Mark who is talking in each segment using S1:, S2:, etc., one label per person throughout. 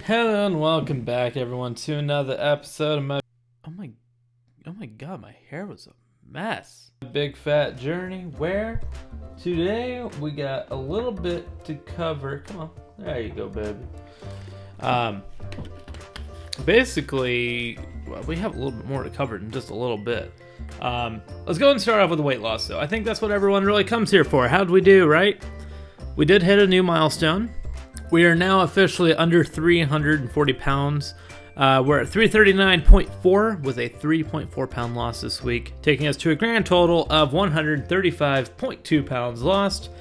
S1: Hello and welcome back, everyone, to another episode of my oh my god, my hair was a mess. Big fat journey where today we got a little bit to cover. Come on, there you go, baby. Basically, well, we have a little bit more to cover in just a little bit. Let's go and start off with the weight loss, though. I think that's what everyone really comes here for. How'd we do, right? We did hit a new milestone. We are now officially under 340 pounds. We're at 339.4 with a 3.4 pound loss this week, taking us to a grand total of 135.2 pounds lost.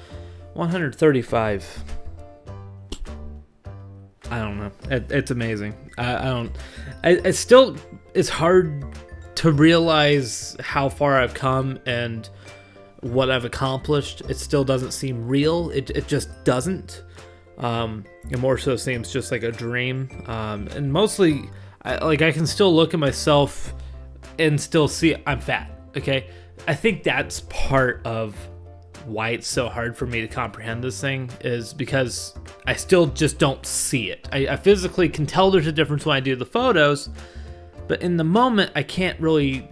S1: 135. I don't know. It's amazing. It's hard to realize how far I've come and what I've accomplished. It still doesn't seem real. It just doesn't. It more so seems just like a dream. And mostly, I can still look at myself and still see I'm fat. Okay, I think that's part of why it's so hard for me to comprehend this thing, is because I still just don't see it. I physically can tell there's a difference when I do the photos, but in the moment I can't really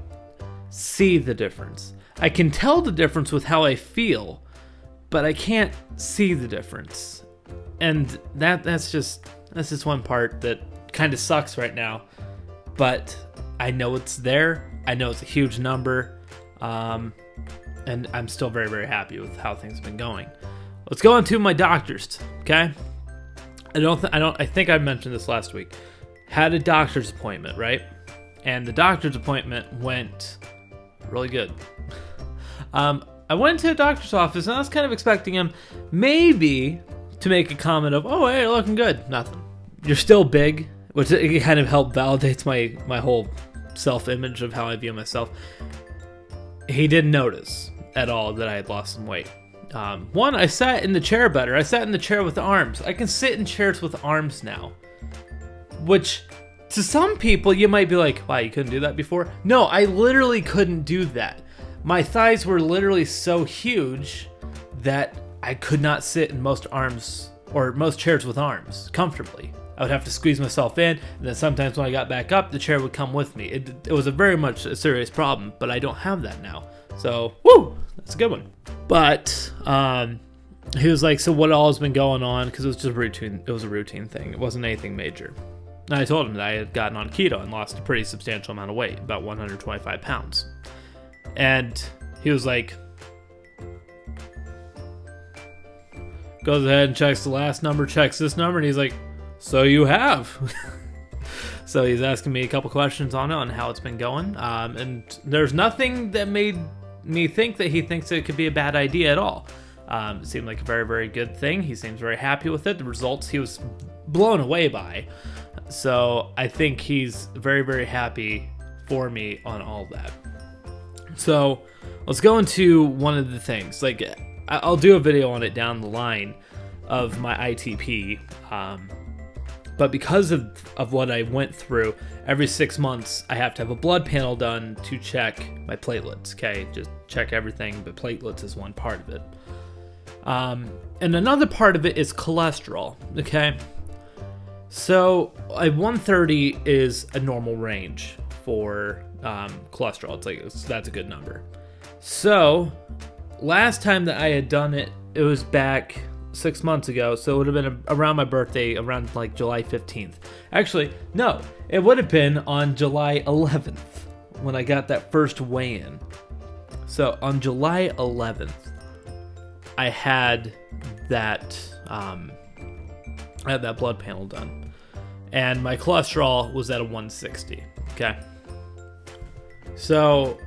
S1: see the difference. I can tell the difference with how I feel, but I can't see the difference. And that's just one part that kind of sucks right now. But I know it's there. I know it's a huge number. And I'm still very, very happy with how things have been going. Let's go into my doctors, okay? I think I mentioned this last week. Had a doctor's appointment, right? And the doctor's appointment went really good. I went to a doctor's office and I was kind of expecting him maybe to make a comment of, oh, hey, you're looking good. Nothing. You're still big, which it kind of helped validates my whole self-image of how I view myself. He didn't notice at all that I had lost some weight. One, I sat in the chair better. I sat in the chair with the arms. I can sit in chairs with arms now, which to some people you might be like, wow, you couldn't do that before? No, I literally couldn't do that. My thighs were literally so huge that I could not sit in most chairs with arms comfortably. I would have to squeeze myself in, and then sometimes when I got back up, the chair would come with me. It was very much a serious problem, but I don't have that now. So, woo, that's a good one. But he was like, so what all has been going on? Because it was just routine. It was a routine thing. It wasn't anything major. And I told him that I had gotten on keto and lost a pretty substantial amount of weight, about 125 pounds. And he was like, goes ahead and checks the last number, checks this number, and he's like, so you have. So he's asking me a couple questions on it, on how it's been going. And there's nothing that made me think that he thinks it could be a bad idea at all. It seemed like a very, very good thing. He seems very happy with it. The results he was blown away by. So I think he's very, very happy for me on all that. So let's go into one of the things. Like, I'll do a video on it down the line of my ITP. But because of what I went through, every 6 months I have to have a blood panel done to check my platelets, okay? Just check everything, but platelets is one part of it. And another part of it is cholesterol, okay? So 130 is a normal range for cholesterol. That's a good number. So last time that I had done it, it was back 6 months ago, so it would have been around my birthday, around like July 15th. Actually, no, it would have been on July 11th when I got that first weigh-in. So on July 11th, I had that blood panel done, and my cholesterol was at a 160. Okay, so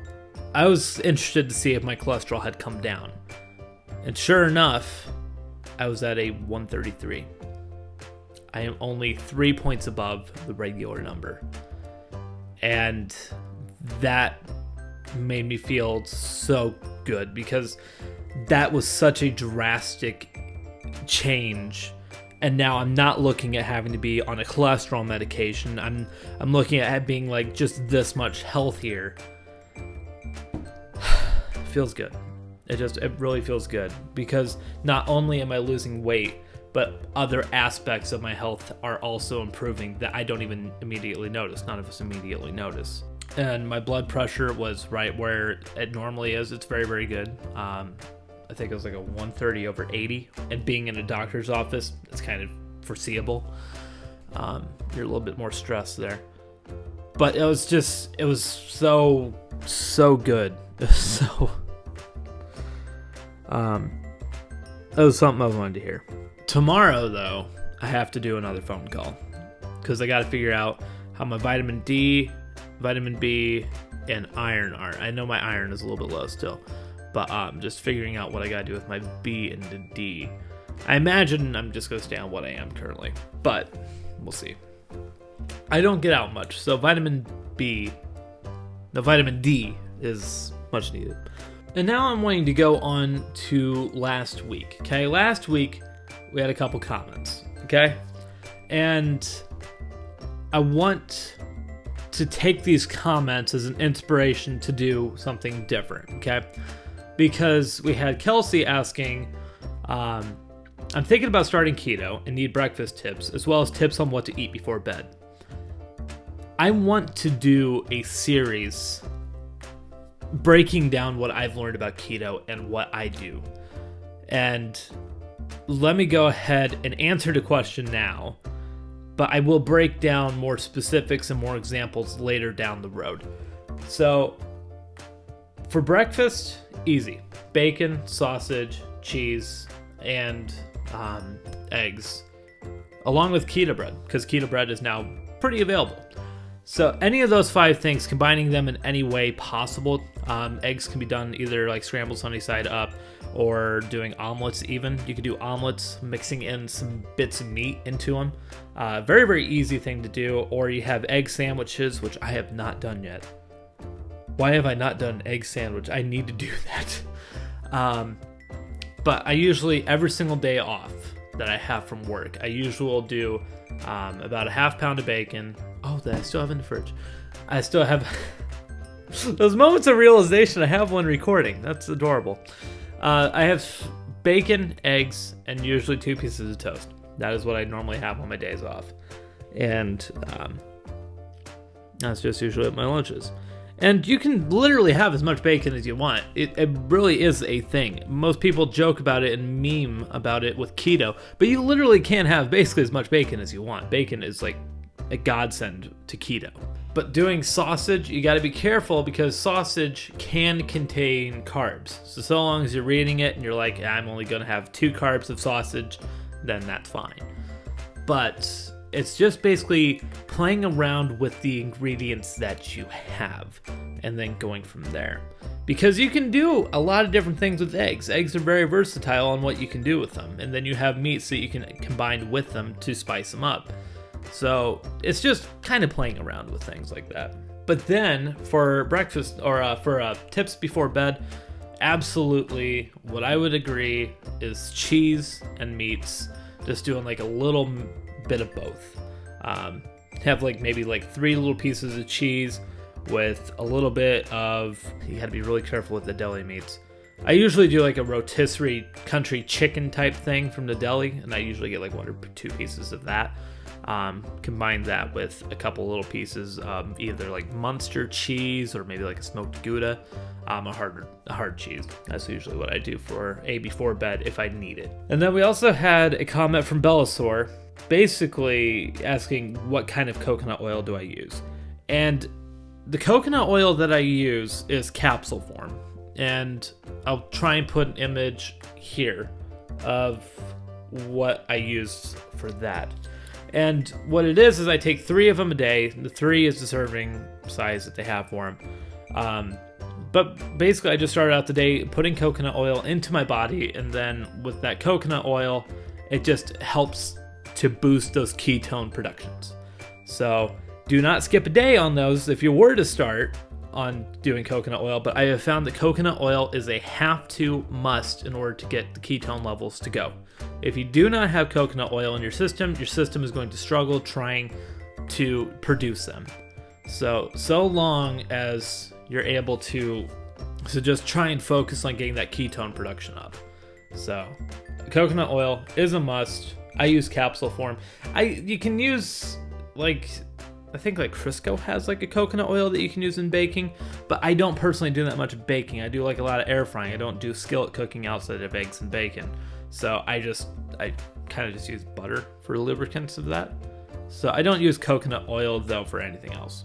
S1: I was interested to see if my cholesterol had come down, and sure enough, I was at a 133. I am only 3 points above the regular number. And that made me feel so good, because that was such a drastic change. And now I'm not looking at having to be on a cholesterol medication. I'm looking at being like just this much healthier. Feels good. It really feels good, because not only am I losing weight, but other aspects of my health are also improving that I don't even immediately notice. None of us immediately notice. And my blood pressure was right where it normally is. It's very, very good. I think it was like a 130/80. And being in a doctor's office, it's kind of foreseeable. You're a little bit more stressed there. But it was so good. It was so... That was something I wanted to hear. Tomorrow, though, I have to do another phone call. Because I got to figure out how my vitamin D, vitamin B, and iron are. I know my iron is a little bit low still. But just figuring out what I got to do with my B and the D. I imagine I'm just going to stay on what I am currently. But we'll see. I don't get out much. So vitamin D is much needed. And now I'm wanting to go on to last week, okay? Last week, we had a couple comments, okay? And I want to take these comments as an inspiration to do something different, okay? Because we had Kelsey asking, I'm thinking about starting keto and need breakfast tips, as well as tips on what to eat before bed. I want to do a series breaking down what I've learned about keto and what I do. And let me go ahead and answer the question now, but I will break down more specifics and more examples later down the road. So for breakfast, easy. Bacon, sausage, cheese, and eggs, along with keto bread, because keto bread is now pretty available. So any of those 5 things, combining them in any way possible. Eggs can be done either like scrambled sunny side up or doing omelets even. You could do omelets, mixing in some bits of meat into them. Very, very easy thing to do. Or you have egg sandwiches, which I have not done yet. Why have I not done an egg sandwich? I need to do that. But I usually, every single day off that I have from work, I usually do about a half pound of bacon. Oh, that I still have in the fridge. I still have those moments of realization. I have one recording. That's adorable. I have bacon, eggs, and usually 2 pieces of toast. That is what I normally have on my days off. And that's just usually what my lunch is. And you can literally have as much bacon as you want. It really is a thing. Most people joke about it and meme about it with keto, but you literally can have basically as much bacon as you want. Bacon is like a godsend to keto. But doing sausage, you got to be careful because sausage can contain carbs. So long as you're reading it and you're like, I'm only going to have 2 carbs of sausage, then that's fine. But it's just basically playing around with the ingredients that you have and then going from there. Because you can do a lot of different things with eggs. Eggs are very versatile on what you can do with them. And then you have meats that you can combine with them to spice them up. So it's just kind of playing around with things like that. But then for breakfast or for tips before bed, absolutely what I would agree is cheese and meats. Just doing like a little bit of both. Have like maybe like 3 little pieces of cheese with a little bit of, you gotta be really careful with the deli meats. I usually do like a rotisserie country chicken type thing from the deli, and I usually get like 1 or 2 pieces of that. Combine that with a couple little pieces of either like Munster cheese or maybe like a smoked Gouda, a hard cheese. That's usually what I do for a before bed if I need it. And then we also had a comment from Bellasaur, basically asking what kind of coconut oil do I use. And the coconut oil that I use is capsule form. And I'll try and put an image here of what I use for that. And what it is I take 3 of them a day. The 3 is the serving size that they have for them. But basically, I just started out the day putting coconut oil into my body, and then with that coconut oil, it just helps to boost those ketone productions. So do not skip a day on those if you were to start on doing coconut oil, but I have found that coconut oil is a have-to must in order to get the ketone levels to go. If you do not have coconut oil in your system is going to struggle trying to produce them. So long as you're able to just try and focus on getting that ketone production up. So coconut oil is a must. I use capsule form. You can use like, I think like Crisco has like a coconut oil that you can use in baking, but I don't personally do that much baking. I do like a lot of air frying. I don't do skillet cooking outside of eggs and bacon. So I kind of just use butter for lubricants of that. So I don't use coconut oil though for anything else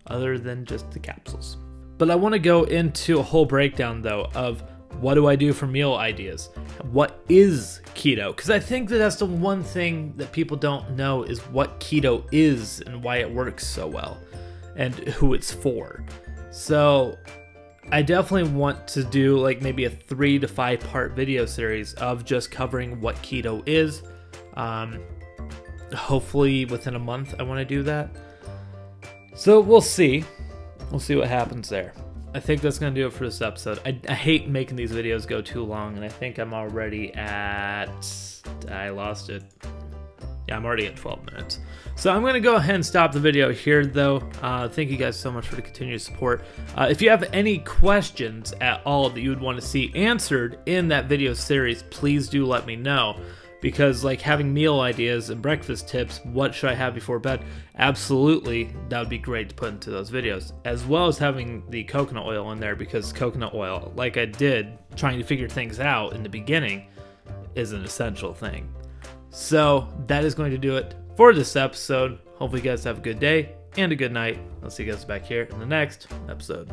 S1: other than just the capsules. But I want to go into a whole breakdown though of what do I do for meal ideas? What is keto? Because I think that that's the one thing that people don't know is what keto is and why it works so well and who it's for. So I definitely want to do like maybe a 3 to 5 part video series of just covering what keto is. Hopefully within a month I want to do that. So we'll see. We'll see what happens there. I think that's going to do it for this episode. I hate making these videos go too long, and I think I'm already at... I lost it. Yeah, I'm already at 12 minutes. So I'm going to go ahead and stop the video here, though. Thank you guys so much for the continued support. If you have any questions at all that you would want to see answered in that video series, please do let me know. Because like having meal ideas and breakfast tips, what should I have before bed? Absolutely, that would be great to put into those videos. As well as having the coconut oil in there, because coconut oil, like I did, trying to figure things out in the beginning, is an essential thing. So that is going to do it for this episode. Hopefully you guys have a good day and a good night. I'll see you guys back here in the next episode.